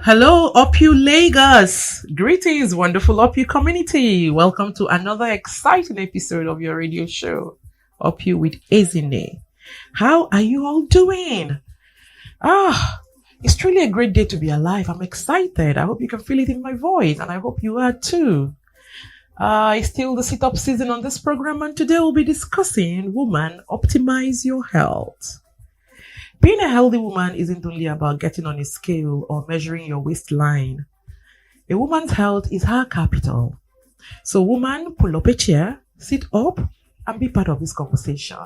Hello, OPU Lagos. Greetings, wonderful OPU community. Welcome to another exciting episode of your radio show, OPU with Ezine. How are you all doing? It's truly a great day to be alive. I'm excited. I hope you can feel it in my voice, and I hope you are too. It's still the sit-up season on this program, and today we'll be discussing Woman, Optimize Your Health. Being a healthy woman isn't only about getting on a scale or measuring your waistline. A woman's health is her capital. So woman, pull up a chair, sit up, and be part of this conversation.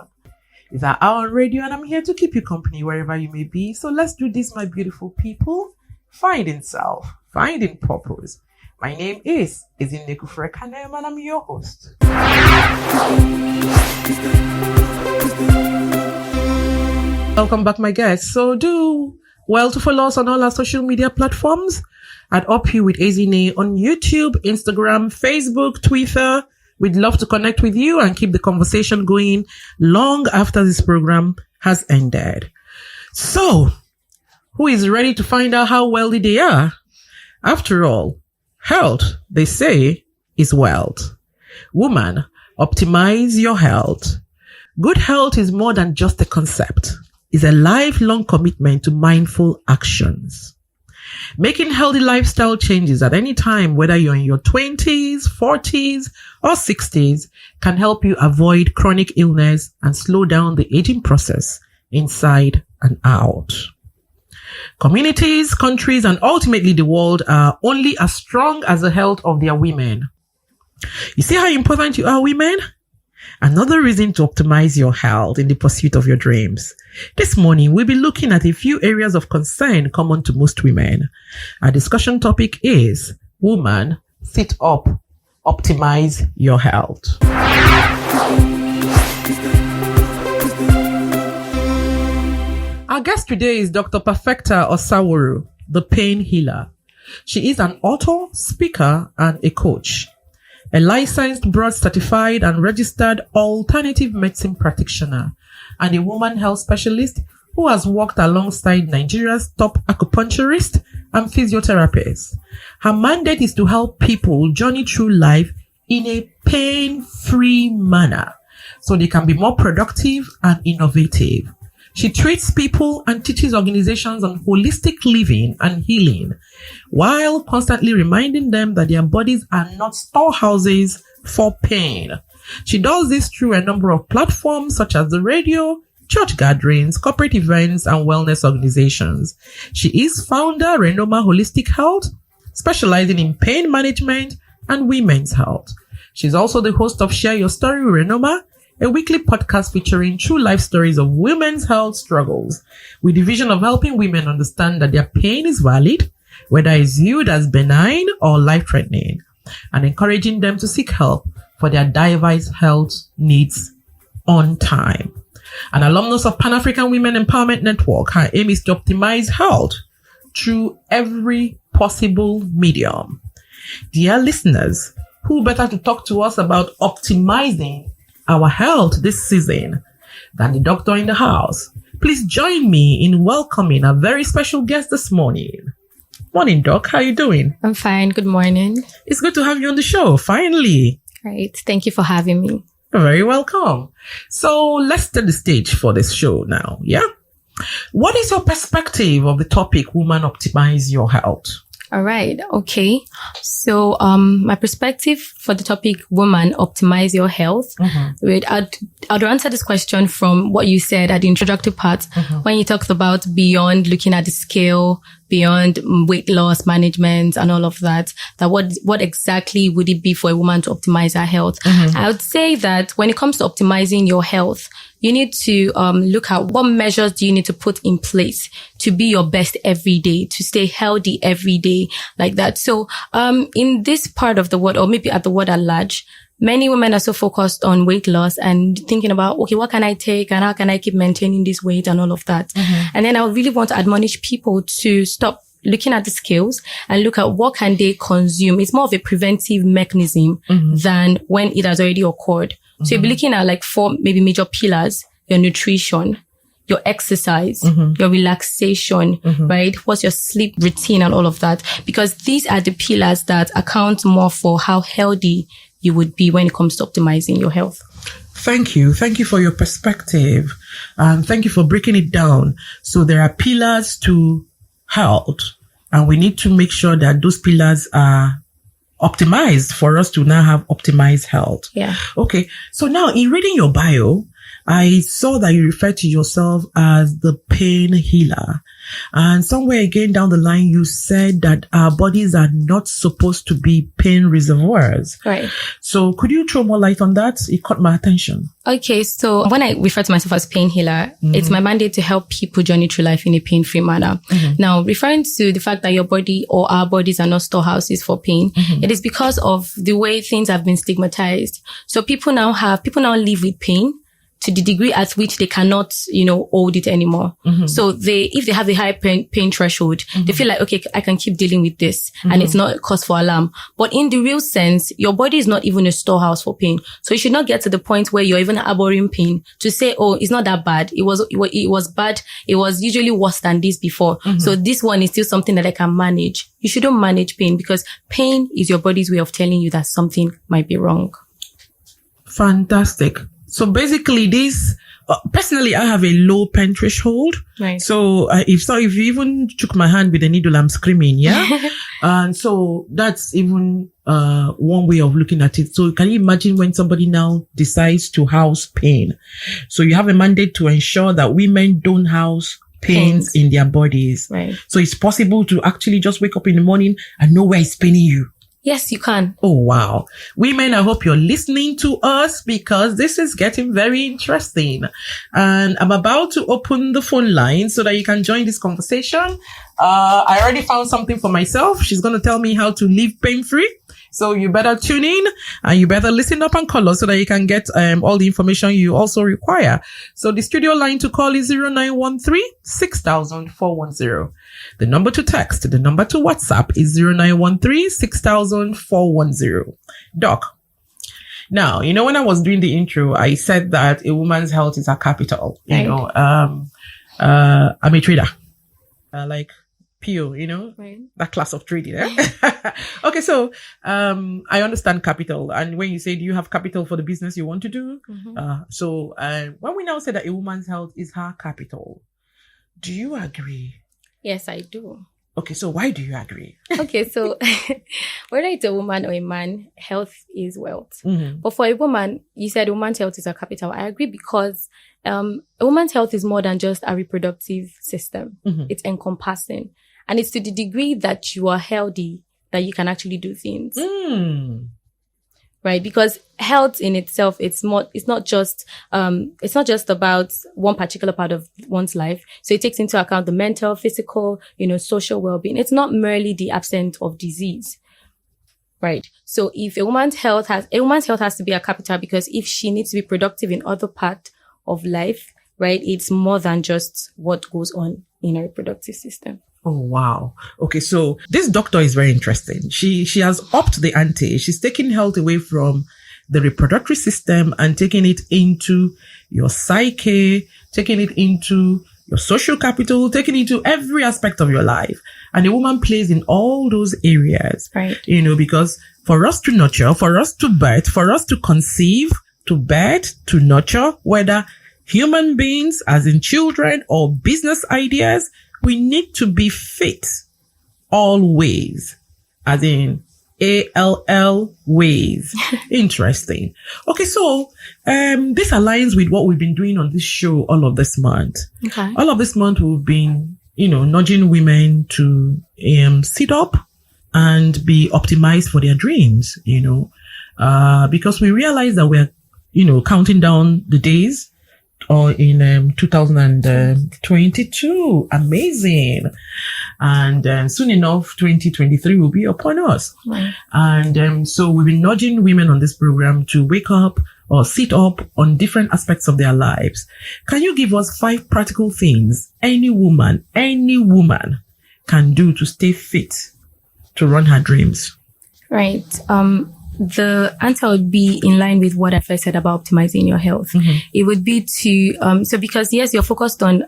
It's our hour on radio, and I'm here to keep you company wherever you may be. So let's do this, my beautiful people. Finding self, finding purpose. My name is Ezine Kufrekanem, and I'm your host. Welcome back, my guests. So do well to follow us on all our social media platforms at OPU with Ezine on YouTube, Instagram, Facebook, Twitter. We'd love to connect with you and keep the conversation going long after this program has ended. So, who is ready to find out how wealthy they are? After all, health, they say, is wealth. Woman, optimize your health. Good health is more than just a concept. It's a lifelong commitment to mindful actions. Making healthy lifestyle changes at any time, whether you're in your 20s, 40s, or 60s, can help you avoid chronic illness and slow down the aging process inside and out. Communities, countries, and ultimately the world are only as strong as the health of their women. You see how important you are, women? Another reason to optimize your health in the pursuit of your dreams. This morning, we'll be looking at a few areas of concern common to most women. Our discussion topic is, Woman, sit up, optimize your health. Our guest today is Dr. Perfecta Osawaru, the pain healer. She is an author, speaker, and a coach. A licensed, board-certified and registered alternative medicine practitioner and a woman health specialist who has worked alongside Nigeria's top acupuncturists and physiotherapists. Her mandate is to help people journey through life in a pain-free manner so they can be more productive and innovative. She treats people and teaches organizations on holistic living and healing, while constantly reminding them that their bodies are not storehouses for pain. She does this through a number of platforms such as the radio, church gatherings, corporate events, and wellness organizations. She is founder, Renoma Holistic Health, specializing in pain management and women's health. She's also the host of Share Your Story with Renoma, a weekly podcast featuring true life stories of women's health struggles, with the vision of helping women understand that their pain is valid, whether it's viewed as benign or life-threatening, and encouraging them to seek help for their diverse health needs on time. An alumnus of Pan-African Women Empowerment Network, her aim is to optimize health through every possible medium. Dear listeners, who better to talk to us about optimizing our health this season than the doctor in the house? Please join me in welcoming a very special guest this morning. Morning, Doc. How are you doing? I'm fine. Good morning. It's good to have you on the show, finally. Great. Thank you for having me. You're very welcome. So let's set the stage for this show now, yeah? What is your perspective of the topic, Woman, Optimize Your Health? All right. Okay. So, my perspective for the topic, Woman, Optimize Your Health. I'd answer this question from what you said at the introductory part, when you talked about beyond looking at the scale, beyond weight loss management and all of that, what exactly would it be for a woman to optimize her health? I would say that when it comes to optimizing your health, you need to look at what measures do you need to put in place to be your best every day, to stay healthy every day, like that. So in this part of the world, or maybe at the world at large, many women are so focused on weight loss and thinking about, okay, what can I take and how can I keep maintaining this weight and all of that. And then I really want to admonish people to stop looking at the scales and look at what can they consume. It's more of a preventive mechanism than when it has already occurred. So you'll be looking at like 4 maybe major pillars: your nutrition, your exercise, your relaxation, right? What's your sleep routine and all of that? Because these are the pillars that account more for how healthy you would be when it comes to optimizing your health. Thank you. Thank you for your perspective. Thank you for breaking it down. So there are pillars to health, and we need to make sure that those pillars are optimized for us to now have optimized health. Yeah. Okay. So now in reading your bio, I saw that you refer to yourself as the pain healer. And somewhere again down the line, you said that our bodies are not supposed to be pain reservoirs. Right. So could you throw more light on that? It caught my attention. Okay. So when I refer to myself as pain healer, it's my mandate to help people journey through life in a pain-free manner. Now, referring to the fact that your body or our bodies are not storehouses for pain, it is because of the way things have been stigmatized. So people now live with pain to the degree at which they cannot, hold it anymore. So if they have a high pain threshold, they feel like, okay, I can keep dealing with this and it's not a cause for alarm. But in the real sense, your body is not even a storehouse for pain. So you should not get to the point where you're even harboring pain to say, oh, it's not that bad. It was bad. It was usually worse than this before. So this one is still something that I can manage. You shouldn't manage pain because pain is your body's way of telling you that something might be wrong. Fantastic. So basically this, personally, I have a low pain threshold. Right. So if you even took my hand with a needle, I'm screaming. Yeah. And so that's even, one way of looking at it. So can you imagine when somebody now decides to house pain? So you have a mandate to ensure that women don't house pains in their bodies. Right. So it's possible to actually just wake up in the morning and know where it's paining you. Yes, you can. Oh, wow. Women, I hope you're listening to us because this is getting very interesting. And I'm about to open the phone line so that you can join this conversation. I already found something for myself. She's going to tell me how to live pain-free. So you better tune in and you better listen up and call us so that you can get all the information you also require. So the studio line to call is 0913-6000-410. The number to text, the number to WhatsApp is 0913-6000-410. Doc. Now, when I was doing the intro, I said that a woman's health is her capital. I'm a trader. Like PO, Right. that class of trading. Okay, so I understand capital. And when you say, do you have capital for the business you want to do? So when we now say that a woman's health is her capital, do you agree? Yes, I do. Okay, so why do you agree? Okay, so whether it's a woman or a man, health is wealth. But for a woman, you said a woman's health is her capital. I agree because a woman's health is more than just a reproductive system. It's encompassing. And it's to the degree that you are healthy that you can actually do things. Right? Because health in itself, it's not just about one particular part of one's life. So it takes into account the mental, physical, social well-being. It's not merely the absence of disease. Right. So if a woman's health has to be a capital because if she needs to be productive in other part of life, right, it's more than just what goes on in a reproductive system. Oh, wow. Okay. So this doctor is very interesting. She has upped the ante. She's taking health away from the reproductive system and taking it into your psyche, taking it into your social capital, taking it into every aspect of your life. And a woman plays in all those areas, right? Because for us to nurture, for us to birth, for us to conceive, to birth, to nurture, whether human beings as in children or business ideas, we need to be fit always, as in ALL ways. Interesting. Okay, so this aligns with what we've been doing on this show all of this month. Okay. All of this month we've been, nudging women to sit up and be optimized for their dreams, because we realize that we're, counting down the days or in 2022. Amazing. And soon enough, 2023 will be upon us. Right. And so we've been nudging women on this program to wake up or sit up on different aspects of their lives. Can you give us 5 practical things any woman can do to stay fit to run her dreams? Right. the answer would be in line with what I first said about optimizing your health. It would be to, so because yes, you're focused on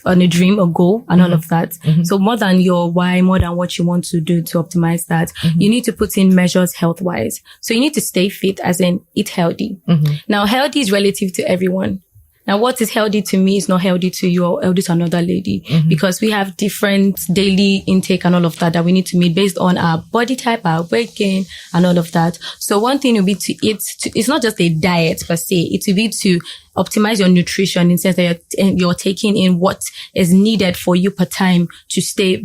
a dream, a goal, and all of that. So more than your why, more than what you want to do to optimize that, you need to put in measures health-wise. So you need to stay fit, as in eat healthy. Now, healthy is relative to everyone. Now, what is healthy to me is not healthy to you or healthy to another lady, because we have different daily intake and all of that we need to meet based on our body type, our weight gain, and all of that. So one thing would be to eat. It's not just a diet per se. It would be to optimize your nutrition in the sense that you're taking in what is needed for you per time to stay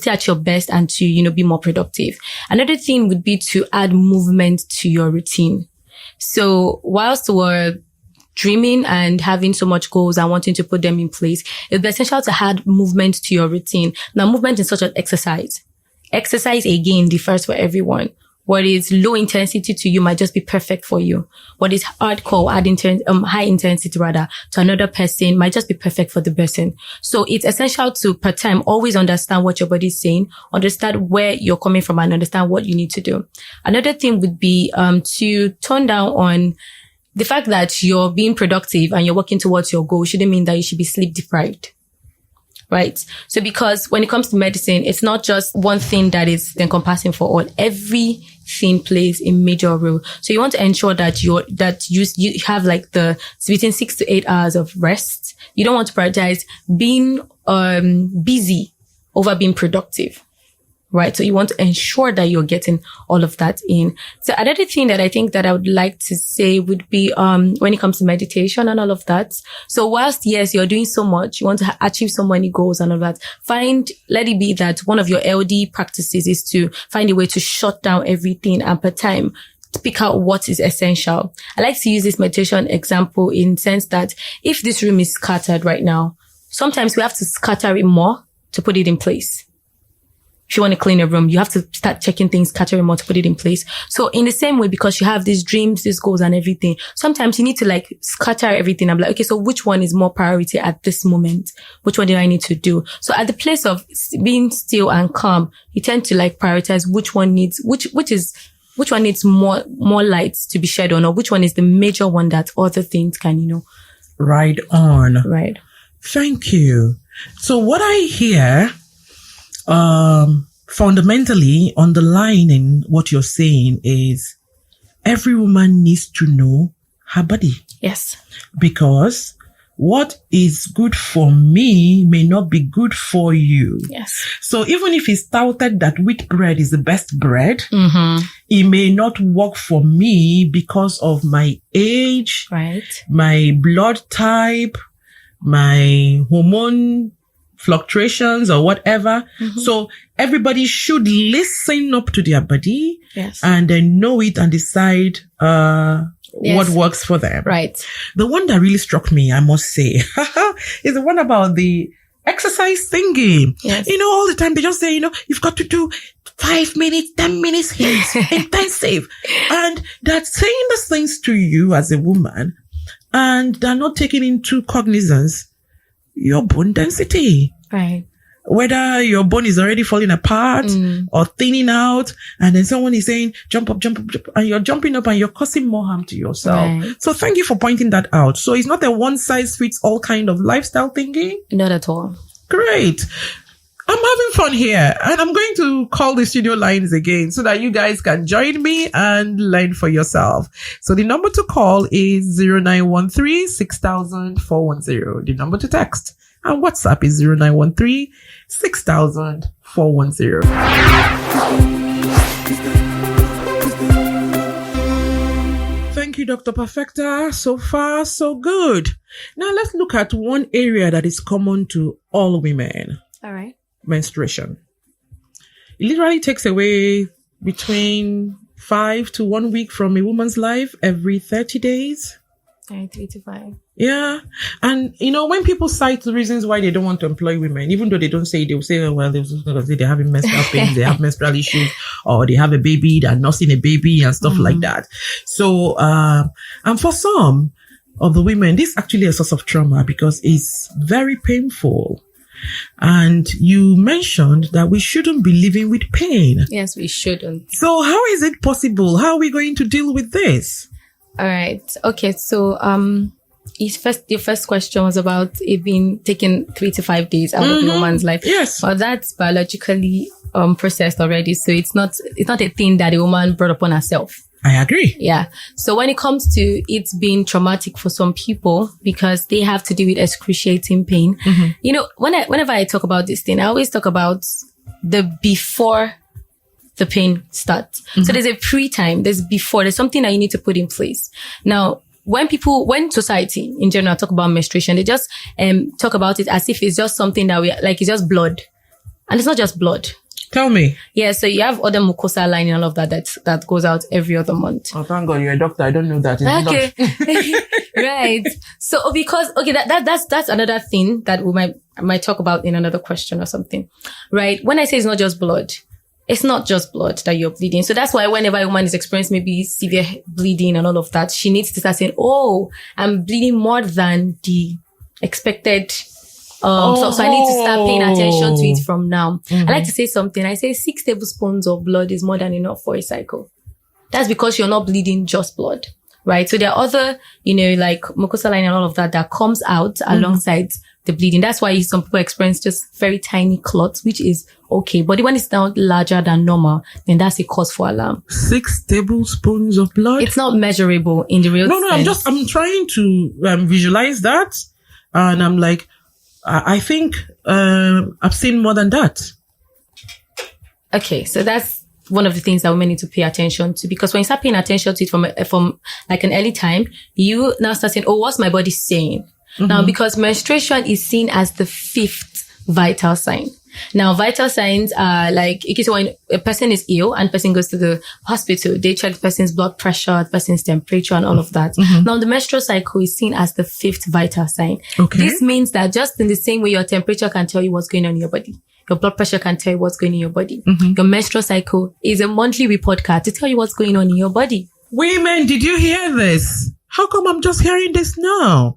at your best and to, be more productive. Another thing would be to add movement to your routine. So whilst we're dreaming and having so much goals and wanting to put them in place, it's essential to add movement to your routine. Now, movement is such as exercise. Exercise, again, differs for everyone. What is low intensity to you might just be perfect for you. What is hardcore, high intensity rather, to another person might just be perfect for the person. So it's essential to, per time, always understand what your body is saying, understand where you're coming from, and understand what you need to do. Another thing would be to tone down on the fact that you're being productive and you're working towards your goal shouldn't mean that you should be sleep deprived. Right? So because when it comes to medicine, it's not just one thing that is encompassing for all. Everything plays a major role. So you want to ensure that you have like between 6 to 8 hours of rest. You don't want to prioritize being busy over being productive. Right. So you want to ensure that you're getting all of that in. So another thing that I think that I would like to say would be, when it comes to meditation and all of that. So whilst, yes, you're doing so much, you want to achieve so many goals and all that, let it be that one of your LD practices is to find a way to shut down everything and per time to pick out what is essential. I like to use this meditation example in the sense that if this room is scattered right now, sometimes we have to scatter it more to put it in place. If you want to clean a room, you have to start checking things, scattering more to put it in place. So in the same way, because you have these dreams, these goals and everything, sometimes you need to scatter everything. I'm like, okay, so which one is more priority at this moment? Which one do I need to do? So at the place of being still and calm, you tend to prioritize which one needs more light to be shed on, or which one is the major one that other things can, Right on. Right. Thank you. So what I hear, fundamentally underlining what you're saying is every woman needs to know her body. Yes. Because what is good for me may not be good for you. Yes. So even if it's touted that wheat bread is the best bread, it may not work for me because of my age, right, my blood type, my hormone fluctuations or whatever. So everybody should listen up to their body, yes, and then know it and decide what works for them. Right. The one that really struck me, I must say, is the one about the exercise thingy. Yes. All the time they just say, you've got to do 5 minutes, 10 minutes HIIT, intensive. And they're saying those things to you as a woman, and they're not taking into cognizance your bone density. Right. Whether your bone is already falling apart or thinning out, and then someone is saying, jump up, and you're jumping up and you're causing more harm to yourself. Right. So thank you for pointing that out. So it's not a one size fits all kind of lifestyle thinking. Not at all. Great. I'm having fun here, and I'm going to call the studio lines again so that you guys can join me and learn for yourself. So the number to call is 0913 6000 410. The number to text and WhatsApp is 0913 6000 410. Thank you, Dr. Perfecta. So far, so good. Now let's look at one area that is common to all women. All right. Menstruation. It literally takes away between 5 to 1 week from a woman's life every 30 days. 3 to 5. Yeah. And, when people cite the reasons why they don't want to employ women, even though they don't say, they'll say, they're having menstrual pains, they have menstrual issues, or they have a baby, they're nursing a baby and stuff like that. So, and for some of the women, this is actually a source of trauma because it's very painful. And you mentioned that we shouldn't be living with pain. Yes, we shouldn't. So how is it possible? How are we going to deal with this? All right. Okay. So, your first question was about it being taken 3 to 5 days out of a woman's life. Yes. Well, that's biologically processed already. So it's not a thing that a woman brought upon herself. I agree. Yeah. So when it comes to it being traumatic for some people because they have to deal with excruciating pain, you know, whenever I talk about this thing, I always talk about the before the pain starts. So there's a pre-time, there's before, there's something that you need to put in place. Now, when society in general talk about menstruation, they just talk about it as if it's just something that it's just blood. And it's not just blood. Tell me. Yeah, so you have other mucosa line and all of that goes out every other month. Oh, thank God, you're a doctor. I don't know that. Okay. Right. So because, that's another thing that we might talk about in another question or something. Right? When I say it's not just blood, it's not just blood that you're bleeding. So that's why whenever a woman is experiencing maybe severe bleeding and all of that, she needs to start saying, oh, I'm bleeding more than the expected. So I need to start paying attention to it from now. I like to say something. I say 6 tablespoons of blood is more than enough for a cycle. That's because you're not bleeding just blood, right? So there are other, like mucosa line and all of that comes out alongside the bleeding. That's why some people experience just very tiny clots, which is okay. But when it's now larger than normal, then that's a cause for alarm. 6 tablespoons of blood? It's not measurable in the real sense. I'm trying to visualize that. And I'm like, I think I've seen more than that. Okay, so that's one of the things that women need to pay attention to, because when you start paying attention to it from like an early time, you now start saying, oh, what's my body saying? Now, because menstruation is seen as the 5th vital sign. Now, vital signs are like, when a person is ill and person goes to the hospital, they check the person's blood pressure, the person's temperature and all of that. Now, the menstrual cycle is seen as the 5th vital sign. Okay. This means that just in the same way your temperature can tell you what's going on in your body, your blood pressure can tell you what's going on in your body. Your menstrual cycle is a monthly report card to tell you what's going on in your body. Women, did you hear this? How come I'm just hearing this now?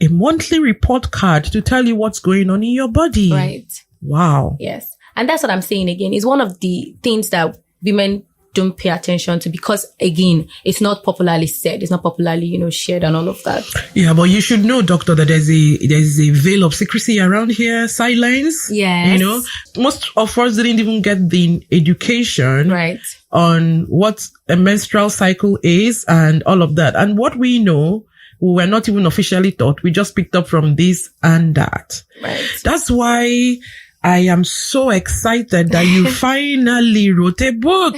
A monthly report card to tell you what's going on in your body. Right. Wow. Yes. And that's what I'm saying again. It's one of the things that women don't pay attention to because, again, it's not popularly said. It's not popularly, shared and all of that. Yeah, but you should know, doctor, that there's a veil of secrecy around here, sidelines. Yes. Most of us didn't even get the education on what a menstrual cycle is and all of that. And what we know, we were not even officially taught. We just picked up from this and that. Right. That's why I am so excited that you finally wrote a book.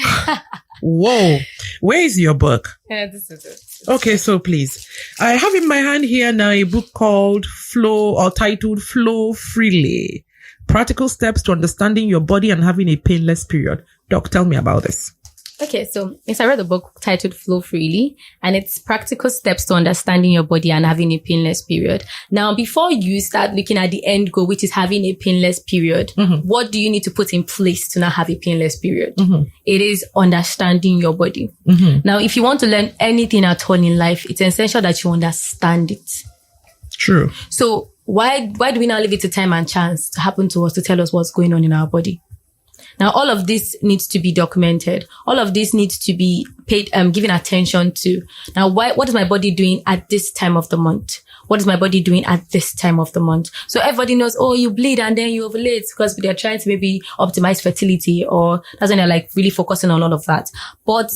Whoa. Where is your book? Yeah, this is it. Okay, so please. I have in my hand here now a book titled Flow Freely. Practical Steps to Understanding Your Body and Having a Painless Period. Doc, tell me about this. Okay, so yes, I read a book titled Flow Freely, and it's practical steps to understanding your body and having a painless period. Now, before you start looking at the end goal, which is having a painless period, what do you need to put in place to not have a painless period? It is understanding your body. Now, if you want to learn anything at all in life, it's essential that you understand it. True. So why do we now leave it to time and chance to happen to us to tell us what's going on in our body? Now, all of this needs to be documented. All of this needs to be paid, given attention to. Now, what is my body doing at this time of the month? What is my body doing at this time of the month? So everybody knows, oh, you bleed and then you ovulate because they're trying to maybe optimize fertility, or that's when they're like really focusing on all of that. But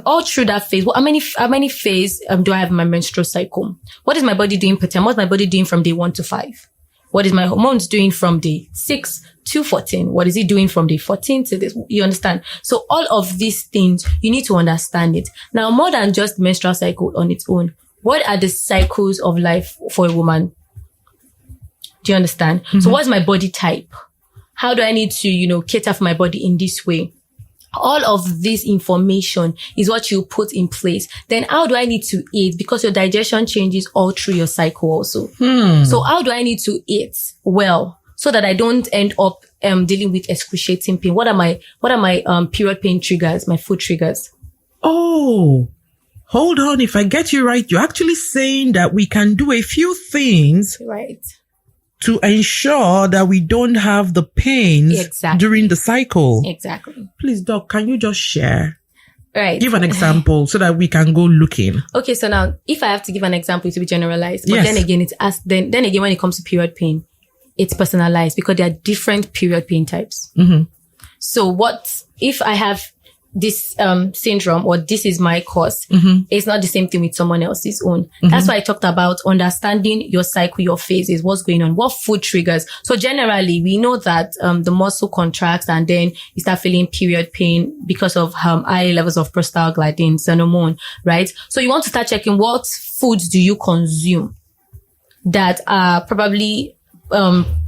all through that phase, how many phase do I have in my menstrual cycle? What is my body doing per time? What's my body doing from day 1 to 5? What is my hormones doing from day 6 to 14? What is it doing from day 14 to this? You understand? So all of these things, you need to understand it. Now, more than just menstrual cycle on its own, what are the cycles of life for a woman? Do you understand? So what's my body type? How do I need to, cater for my body in this way? All of this information is what you put in place. Then how do I need to eat? Because your digestion changes all through your cycle also. So how do I need to eat well so that I don't end up dealing with excruciating pain? What are my period pain triggers, my food triggers? Oh, hold on. If I get you right, you're actually saying that we can do a few things to ensure that we don't have the pains during the cycle. Exactly. Please, Doc, can you just share? Right. Give an example so that we can go looking. Okay, so now if I have to give an example, it will be generalized. But then again, then again, when it comes to period pain, it's personalized because there are different period pain types. Mm-hmm. So what if I have this syndrome or this is my cause? It's not the same thing with someone else's own. That's why I talked about understanding your cycle, your phases, what's going on, what food triggers. So generally, we know that the muscle contracts and then you start feeling period pain because of high levels of prostaglandins, an hormone, right? So you want to start checking what foods do you consume that are probably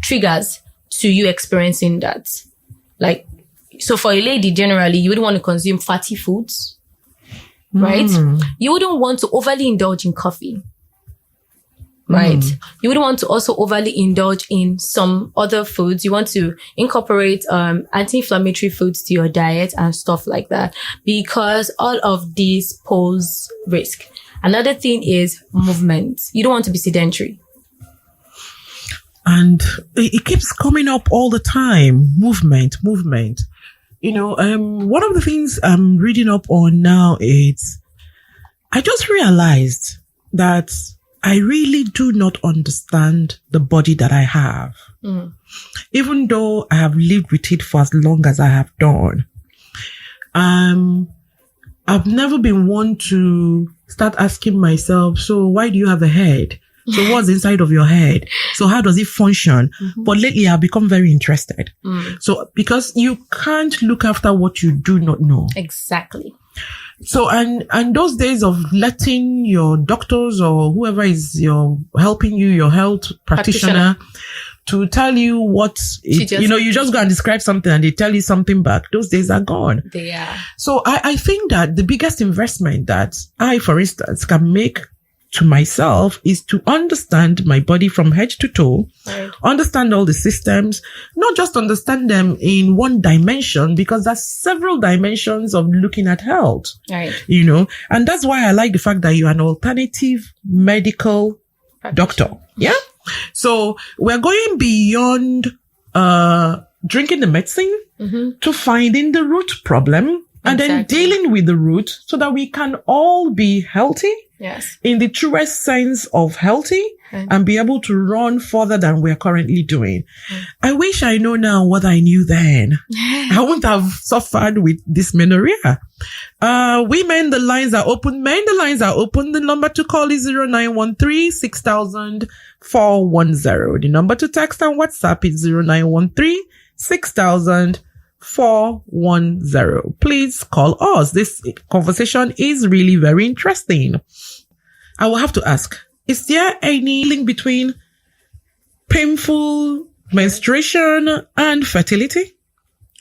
triggers to you experiencing that. Like, so for a lady, generally, you wouldn't want to consume fatty foods, right? You wouldn't want to overly indulge in coffee, right? You wouldn't want to also overly indulge in some other foods. You want to incorporate anti-inflammatory foods to your diet and stuff like that, because all of these pose risk. Another thing is movement. You don't want to be sedentary. And it keeps coming up all the time. Movement. You know, one of the things I'm reading up on now is I just realized that I really do not understand the body that I have. Even though I have lived with it for as long as I have done. I've never been one to start asking myself, so why do you have a head? So what's inside of your head? So how does it function? But lately I've become very interested. So because you can't look after what you do not know. Exactly. So, and those days of letting your doctors or whoever is helping you, your health practitioner to tell you what, you just go and describe something and they tell you something back. Those days are gone. They are. So I think that the biggest investment that I, for instance, can make to myself is to understand my body from head to toe, understand all the systems, not just understand them in one dimension, because there's several dimensions of looking at health, you know, and that's why I like the fact that you're an alternative medical doctor. Yeah. So we're going beyond, drinking the medicine to finding the root problem. And then dealing with the root so that we can all be healthy in the truest sense of healthy and be able to run further than we're currently doing. I wish I know now what I knew then. I wouldn't have suffered with dysmenorrhea. Women, the lines are open. Men, the lines are open. The number to call is 0913 6000 410. The number to text and WhatsApp is 0913 6000 410. Please call us. This conversation is really very interesting. I will have to ask, is there any link between painful menstruation and fertility?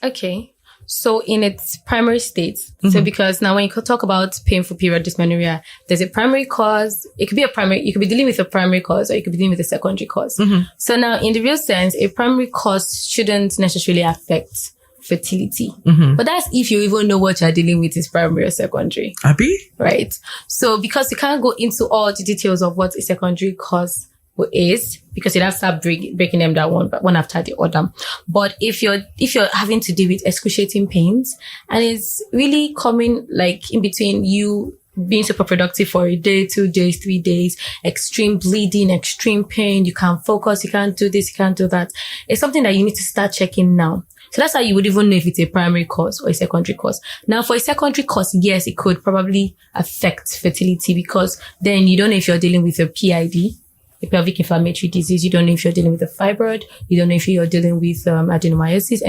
Okay. So in its primary states, so because now when you talk about painful period dysmenorrhea, there's a primary cause. It could be you could be dealing with a primary cause or you could be dealing with a secondary cause. So now in the real sense, a primary cause shouldn't necessarily affect fertility. But that's if you even know what you're dealing with is primary or secondary. Abby? Right. So because you can't go into all the details of what a secondary cause is, because you'd have to start breaking them down one after the other. But if you're having to deal with excruciating pains and it's really coming like in between you being super productive for a day, 2 days, 3 days, extreme bleeding, extreme pain, you can't focus, you can't do this, you can't do that. It's something that you need to start checking now. So that's how you would even know if it's a primary cause or a secondary cause. Now, for a secondary cause, yes, it could probably affect fertility because then you don't know if you're dealing with a PID, a pelvic inflammatory disease. You don't know if you're dealing with a fibroid. You don't know if you're dealing with adenomyosis.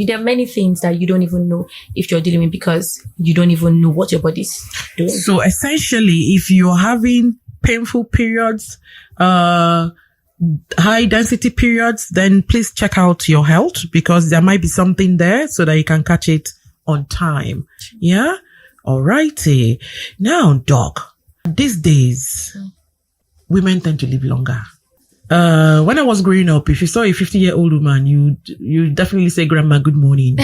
There are many things that you don't even know if you're dealing with because you don't even know what your body's doing. So essentially, if you're having painful periods, high density periods, then please check out your health because there might be something there so that you can catch it on time. Yeah? Alrighty. Now, Doc, these days, women tend to live longer. When I was growing up, if you saw a 50-year-old woman, you definitely say, Grandma, good morning.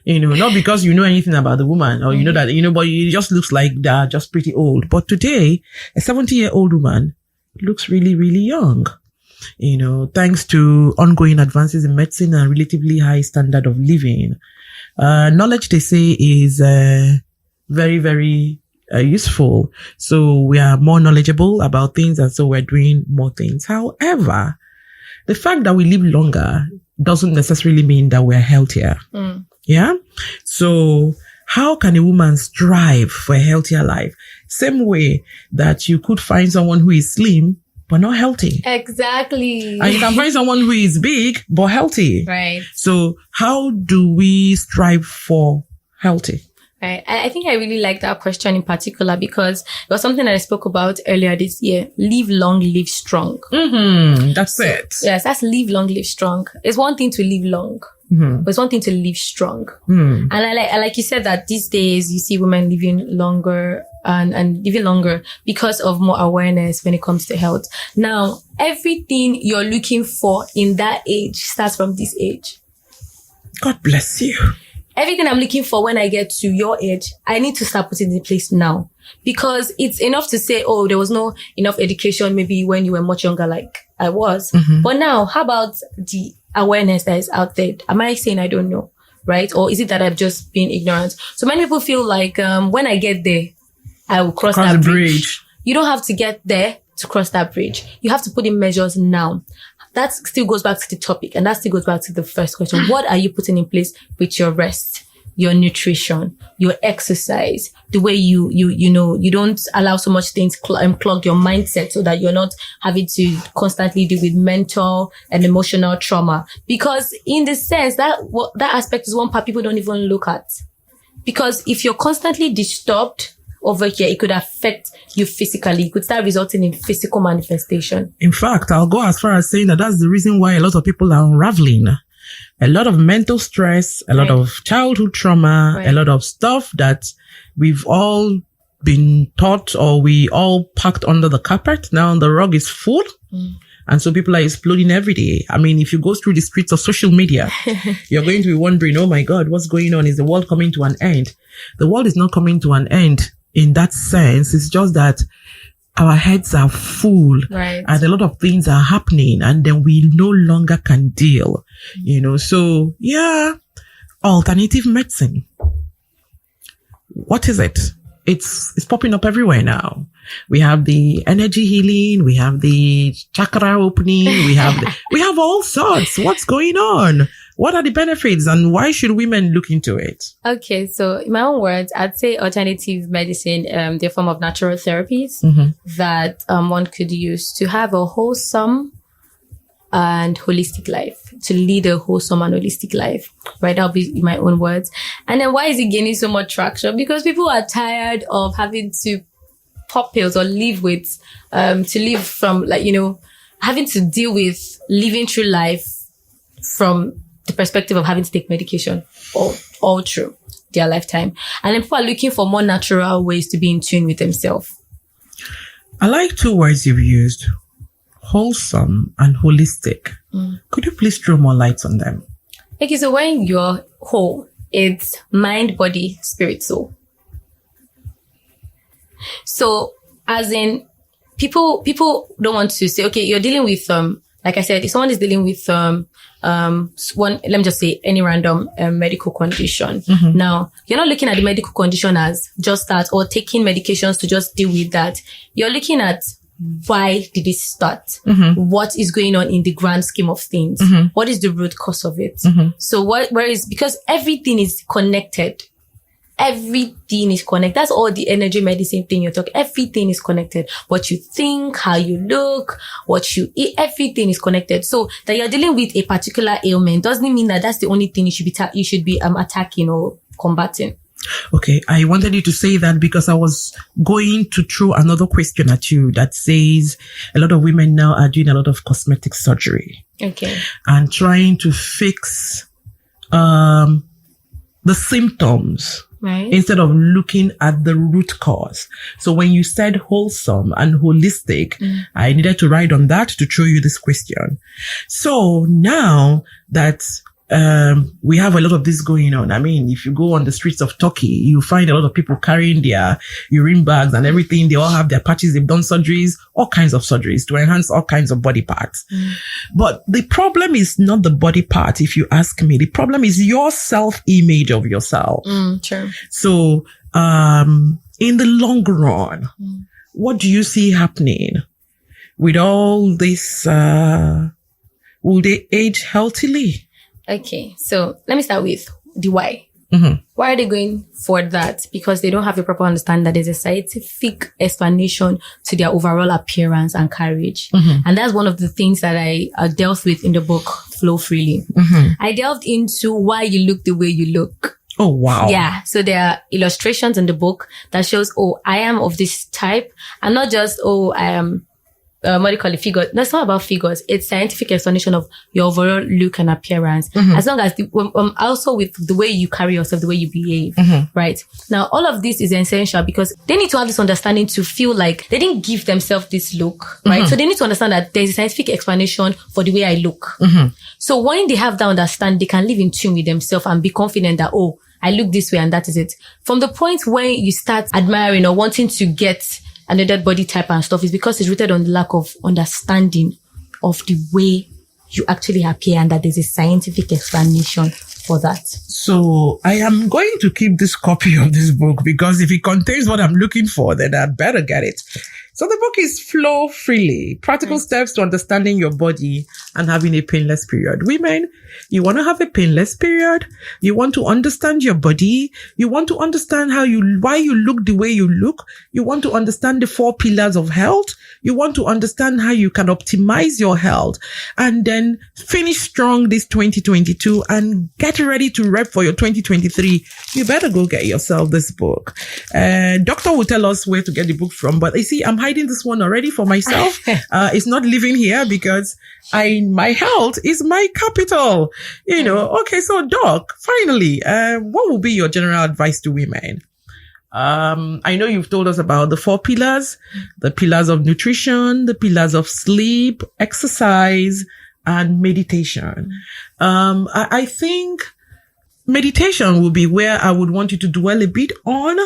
Not because you know anything about the woman or you know that, but it just looks like they're just pretty old. But today, a 70-year-old woman looks really, really young. thanks to ongoing advances in medicine and relatively high standard of living, knowledge, they say, is very, very useful. So we are more knowledgeable about things, and so we're doing more things. However, the fact that we live longer doesn't necessarily mean that we're healthier. Yeah. So how can a woman strive for a healthier life? Same way that you could find someone who is slim but not healthy. Exactly. And you can find someone who is big but healthy. Right. So how do we strive for healthy? Right. I think I really like that question in particular because it was something that I spoke about earlier this year. Live long, live strong. That's it. Yes, that's live long, live strong. It's one thing to live long, but it's one thing to live strong. And I like you said that these days you see women living longer and living longer because of more awareness when it comes to health. Now, everything you're looking for in that age starts from this age. God bless you. Everything I'm looking for when I get to your age, I need to start putting in place now. Because it's enough to say, oh, there was no enough education maybe when you were much younger like I was. But now, how about the awareness that is out there? Am I saying I don't know? Right? Or is it that I've just been ignorant? So many people feel like when I get there, I will cross that bridge. You don't have to get there to cross that bridge. You have to put in measures now. That still goes back to the topic, and that still goes back to the first question. What are you putting in place with your rest, your nutrition, your exercise, the way you don't allow so much things clog your mindset so that you're not having to constantly deal with mental and emotional trauma? Because in the sense that aspect is one part people don't even look at. Because if you're constantly disturbed over here, it could affect you physically. It could start resulting in physical manifestation. In fact, I'll go as far as saying that that's the reason why a lot of people are unraveling. A lot of mental stress, a lot of childhood trauma, a lot of stuff that we've all been taught or we all packed under the carpet. Now the rug is full. And so people are exploding every day. I mean, if you go through the streets of social media, you're going to be wondering, oh my God, what's going on? Is the world coming to an end? The world is not coming to an end. In that sense, it's just that our heads are full and a lot of things are happening and then we no longer can deal, So yeah, alternative medicine. What is it? It's popping up everywhere now. We have the energy healing. We have the chakra opening. We have all sorts. What's going on? What are the benefits and why should women look into it? Okay, so in my own words, I'd say alternative medicine, they're a form of natural therapies that one could use to have a wholesome and holistic life, to lead a wholesome and holistic life, right? That'll be in my own words. And then why is it gaining so much traction? Because people are tired of having to pop pills or live with, having to deal with living through life from the perspective of having to take medication all through their lifetime. And then people are looking for more natural ways to be in tune with themselves. I like two words you've used, wholesome and holistic. Could you please throw more light on them? Okay, so when you're whole, it's mind, body, spirit, soul. So as in people don't want to say, okay, you're dealing with, like I said, if someone is dealing with, let me just say any random medical condition. Now, you're not looking at the medical condition as just that or taking medications to just deal with that. You're looking at why did it start? What is going on in the grand scheme of things? What is the root cause of it? So because everything is connected. Everything is connected. That's all the energy medicine thing you're talking. Everything is connected. What you think, how you look, what you eat, everything is connected. So that you're dealing with a particular ailment doesn't mean that that's the only thing you should be attacking or combating. Okay, I wanted you to say that because I was going to throw another question at you that says a lot of women now are doing a lot of cosmetic surgery. Okay. And trying to fix the symptoms. Right. Instead of looking at the root cause. So when you said wholesome and holistic, I needed to write on that to show you this question. So now that we have a lot of this going on. I mean, if you go on the streets of Turkey, you find a lot of people carrying their urine bags and everything. They all have their patches. They've done surgeries, all kinds of surgeries to enhance all kinds of body parts. But the problem is not the body part, if you ask me. The problem is your self-image of yourself. True. So, in the long run, what do you see happening with all this? Will they age healthily? Okay, so let me start with the why. Why are they going for that? Because they don't have a proper understanding that there's a scientific explanation to their overall appearance and carriage. And that's one of the things that I dealt with in the book, Flow Freely. I delved into why you look the way you look. Oh, wow. Yeah. So there are illustrations in the book that shows, I am of this type. And not just, I am, what do you call it, figure. That's not about figures. It's scientific explanation of your overall look and appearance. As long as, also with the way you carry yourself, the way you behave, right? Now, all of this is essential because they need to have this understanding to feel like they didn't give themselves this look, right? So they need to understand that there's a scientific explanation for the way I look. So when they have that understanding, they can live in tune with themselves and be confident that, I look this way and that is it. From the point when you start admiring or wanting to get another body type and stuff is because it's rooted on the lack of understanding of the way you actually appear and that there's a scientific explanation for that. So I am going to keep this copy of this book because if it contains what I'm looking for, then I better get it. So the book is Flow Freely, Practical Steps to Understanding Your Body and Having a Painless Period. Women, you want to have a painless period. You want to understand your body. You want to understand why you look the way you look. You want to understand the 4 pillars of health. You want to understand how you can optimize your health and then finish strong this 2022 and get ready to rep for your 2023. You better go get yourself this book. Doctor will tell us where to get the book from, but you see, I'm hiding this one already for myself. It's not living here because my health is my capital. Okay, so Doc, finally, what will be your general advice to women? I know you've told us about the 4 pillars, the pillars of nutrition, the pillars of sleep, exercise, and meditation. I think meditation will be where I would want you to dwell a bit on,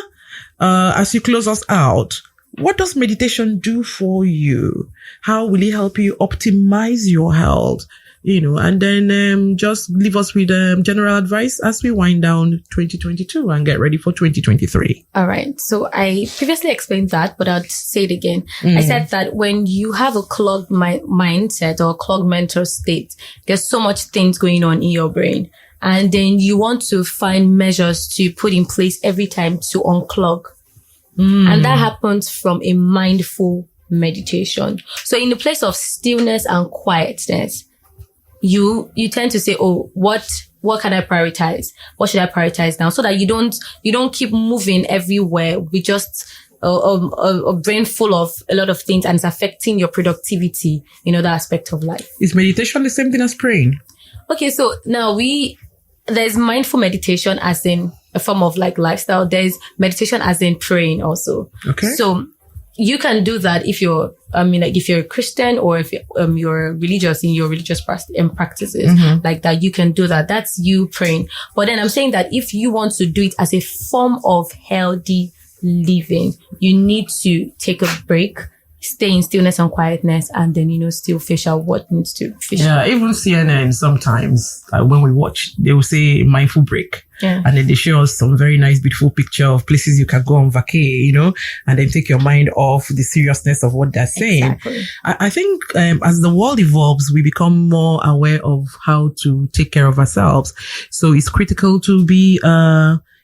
as you close us out. What does meditation do for you? How will it help you optimize your health? And then just leave us with general advice as we wind down 2022 and get ready for 2023. All right. So I previously explained that, but I'll say it again. I said that when you have a clogged mindset or a clogged mental state, there's so much things going on in your brain. And then you want to find measures to put in place every time to unclog. And that happens from a mindful meditation. So in the place of stillness and quietness, you tend to say, what can I prioritize? What should I prioritize now? So that you don't keep moving everywhere with just a brain full of a lot of things and it's affecting your productivity in other aspects of life. Is meditation the same thing as praying? Okay, so now there's mindful meditation as in a form of like lifestyle. There's meditation as in praying also. Okay. So you can do that if you're a Christian or if you're religious in your religious practices like that, you can do that. That's you praying. But then I'm saying that if you want to do it as a form of healthy living, you need to take a break, stay in stillness and quietness, and then, still fish out what needs to fish out. Yeah, even CNN sometimes, when we watch, they will say mindful break. Yeah. And then they show us some very nice, beautiful picture of places you can go on vacay, and then take your mind off the seriousness of what they're saying. Exactly. I think as the world evolves, we become more aware of how to take care of ourselves. So it's critical to be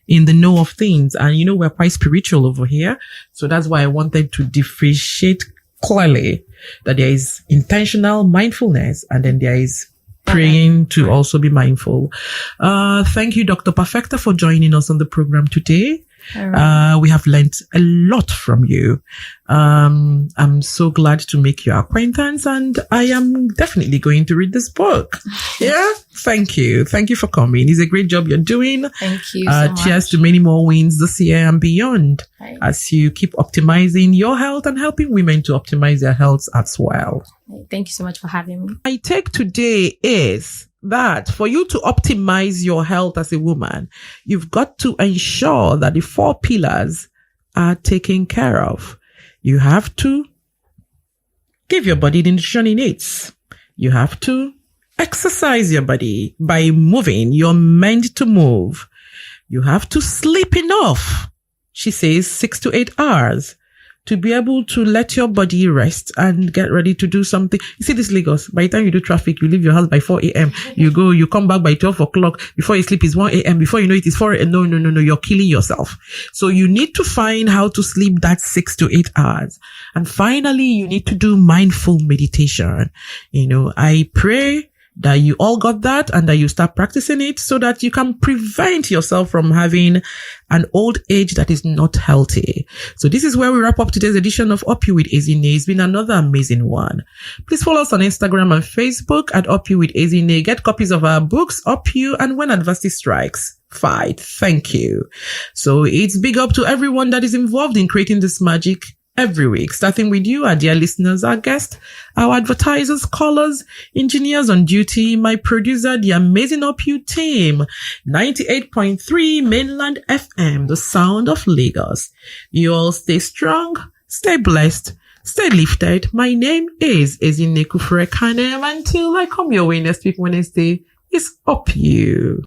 in the know of things. And we're quite spiritual over here. So that's why I wanted to differentiate clearly that there is intentional mindfulness and then there is praying to also be mindful. Thank you, Dr. Perfecta, for joining us on the program today. Right. We have learned a lot from you. I'm so glad to make your acquaintance and I am definitely going to read this book. Yeah. Thank you. Thank you for coming. It's a great job you're doing. Thank you so much. Cheers to many more wins this year and beyond as you keep optimizing your health and helping women to optimize their health as well. Thank you so much for having me. My take today is that for you to optimize your health as a woman, you've got to ensure that the 4 pillars are taken care of. You have to give your body the nutrition it needs. You have to exercise your body by moving. You're meant to move. You have to sleep enough. She says 6 to 8 hours to be able to let your body rest and get ready to do something. You see this Lagos, by the time you do traffic, you leave your house by 4 a.m. You come back by 12 o'clock. Before you sleep, it's 1 a.m. Before you know it, it's 4 a.m. No. You're killing yourself. So you need to find how to sleep that 6 to 8 hours. And finally, you need to do mindful meditation. I pray that you all got that and that you start practicing it so that you can prevent yourself from having an old age that is not healthy. So this is where we wrap up today's edition of Up You with Ezine. It's been another amazing one. Please follow us on Instagram and Facebook at Up You with Ezine. Get copies of our books, Up You and When Adversity Strikes, Fight. Thank you. So it's big up to everyone that is involved in creating this magic every week, starting with you, our dear listeners, our guests, our advertisers, callers, engineers on duty, my producer, the amazing Up You team, 98.3 Mainland FM, the sound of Lagos. You all stay strong, stay blessed, stay lifted. My name is Ezine Kufurekane. Until I come your way next week Wednesday, it's Up You.